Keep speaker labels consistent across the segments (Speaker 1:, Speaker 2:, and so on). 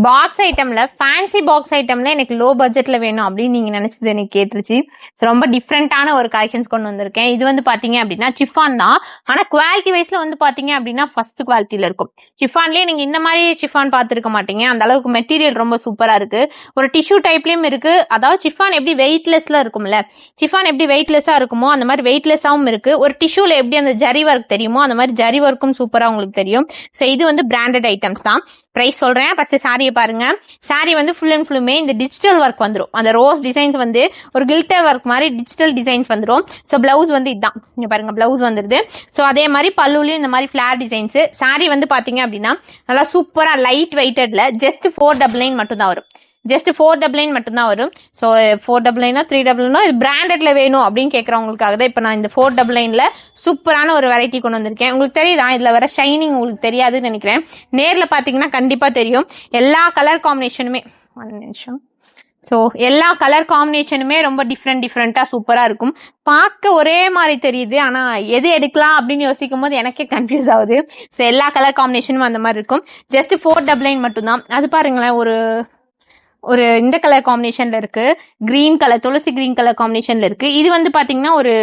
Speaker 1: Box ஐட்டம்ல fancy box ஐட்டம்ல எனக்கு low பட்ஜெட்ல வேணும் அப்படின்னு நீங்க நினைச்சது எனக்கு கேட்டுருச்சு. ரொம்ப டிஃப்ரெண்டான ஒரு கலெக்ஷன்ஸ் கொண்டு வந்திருக்கேன். இது வந்து பாத்தீங்க அப்படின்னா சிஃபான் தான். ஆனா குவாலிட்டி வைஸ்ல வந்து பாத்தீங்க அப்படின்னா ஃபர்ஸ்ட் குவாலிட்டியில இருக்கும். சிஃபான்லயே நீங்க இந்த மாதிரி சிஃபான் பார்த்திருக்க மாட்டீங்க. அந்த அளவுக்கு மெட்டீரியல் ரொம்ப சூப்பரா இருக்கு. ஒரு டிஷ்யூ டைப்லயும் இருக்கு. அதாவது சிஃபான் எப்படி வெயிட்லெஸ்ல இருக்கும்ல, சிஃபான் எப்படி வெயிட்லெஸ்ஸா இருக்குமோ அந்த மாதிரி வெயிட்லெஸ்ஸாவும் இருக்கு. ஒரு டிஷ்யூல எப்படி அந்த ஜரி ஒர்க் தெரியுமோ அந்த மாதிரி ஜரி ஒர்க்கும் சூப்பரா உங்களுக்கு தெரியும். சோ இது வந்து பிராண்டட் ஐட்டம்ஸ் தான். பிரைஸ் சொல்றேன். ஃபர்ஸ்ட் சாரியை பாருங்க. சாரி வந்து ஃபுல் அண்ட் ஃபுல்லுமே இந்த டிஜிட்டல் ஒர்க் வந்துடும். அந்த ரோஸ் டிசைன்ஸ் வந்து ஒரு கில்டர் ஒர்க் மாதிரி டிஜிட்டல் டிசைன்ஸ் வந்துடும். ஸோ பிளவுஸ் வந்து இதுதான். இங்க பாருங்க பிளவுஸ் வந்துருது. ஸோ அதே மாதிரி பல்லுலயும் இந்த மாதிரி ஃபிளார் டிசைன்ஸ். சாரி வந்து பாத்தீங்க அப்படின்னா நல்லா சூப்பரா லைட் வெயிட்டட்ல ஜஸ்ட் 499 மட்டும் தான் வரும். ஜஸ்ட் 499 மட்டும் தான் வரும். ஸோ 499 399 இது பிராண்டட்ல வேணும் அப்படின்னு கேட்கறவங்களுக்காக தான் இப்போ நான் இந்த 499ல சூப்பரான ஒரு வெரைட்டி கொண்டு வந்திருக்கேன். உங்களுக்கு தெரியுதா இதுல வர ஷைனிங் உங்களுக்கு தெரியாதுன்னு நினைக்கிறேன். நேர்ல பாத்தீங்கன்னா கண்டிப்பா தெரியும். எல்லா கலர் காம்பினேஷனுமே ஸோ எல்லா கலர் காம்பினேஷனுமே ரொம்ப டிஃப்ரெண்டா சூப்பரா இருக்கும். பார்க்க ஒரே மாதிரி தெரியுது, ஆனா எது எடுக்கலாம் அப்படின்னு யோசிக்கும் போது எனக்கே கன்ஃபியூஸ் ஆகுது. ஸோ எல்லா கலர் காம்பினேஷனும் அந்த மாதிரி இருக்கும். ஜஸ்ட் 499 மட்டும் தான். அது பாருங்களேன், ஒரு இந்த கலர் காம்பினேஷன்ல இருக்கு, கிரீன் கலர், துளசி கிரீன் கலர் காம்பினேஷன்ல இருக்கு. இது வந்து பாத்தீங்கன்னா ஒரு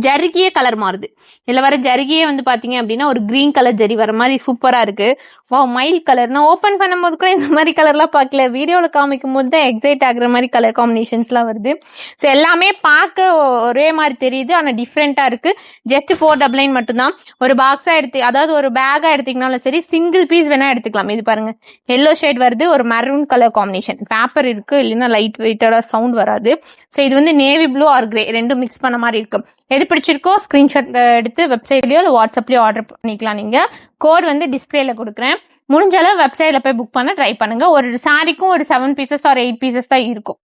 Speaker 1: ஜருகியே கலர் மாறுது. இதுல வர ஜருகியே வந்து பாத்தீங்க அப்படின்னா ஒரு கிரீன் கலர் ஜரி வர மாதிரி சூப்பரா இருக்கு. வா மைல் கலர். நான் ஓபன் பண்ணும் போது கூட இந்த மாதிரி கலர்லாம் பார்க்கல. வீடியோல காமிக்கும் போது தான் எக்ஸைட் ஆகுற மாதிரி கலர் காம்பினேஷன்ஸ் எல்லாம் வருது. ஸோ எல்லாமே பார்க்க ஒரே மாதிரி தெரியுது, ஆனா டிஃப்ரெண்டா இருக்கு. ஜஸ்ட் 499 மட்டும் தான். ஒரு பாக்ஸா அதாவது ஒரு பேக்கா எடுத்தீங்கனாலும் சரி, சிங்கிள் பீஸ் வேணா எடுத்துக்கலாம். இது பாருங்க, எல்லோ ஷேட் வருது, ஒரு மெரூன் கலர் காம்பினேஷன். பேப்பர் இருக்கு, இல்லைன்னா லைட் வெயிட்டடா சவுண்ட் வராது. ஸோ இது வந்து நேவி ப்ளூ ஆர் கிரே ரெண்டும் மிக்ஸ் பண்ண மாதிரி இருக்கு. எது பிடிச்சிருக்கோ ஸ்கிரீன்ஷாட் எடுத்து வெப்சைட்லயோ இல்லை வாட்ஸ்அப்லயோ ஆர்டர் பண்ணிக்கலாம். நீங்க கோட் வந்து டிஸ்பிளேல கொடுக்குறேன். முடிஞ்ச அளவு வெப்சைட்ல போய் புக் பண்ண ட்ரை பண்ணுங்க. ஒரு சாரிக்கும் ஒரு 7 பீசஸ் ஆர் 8 பீசஸ் தான் இருக்கும்.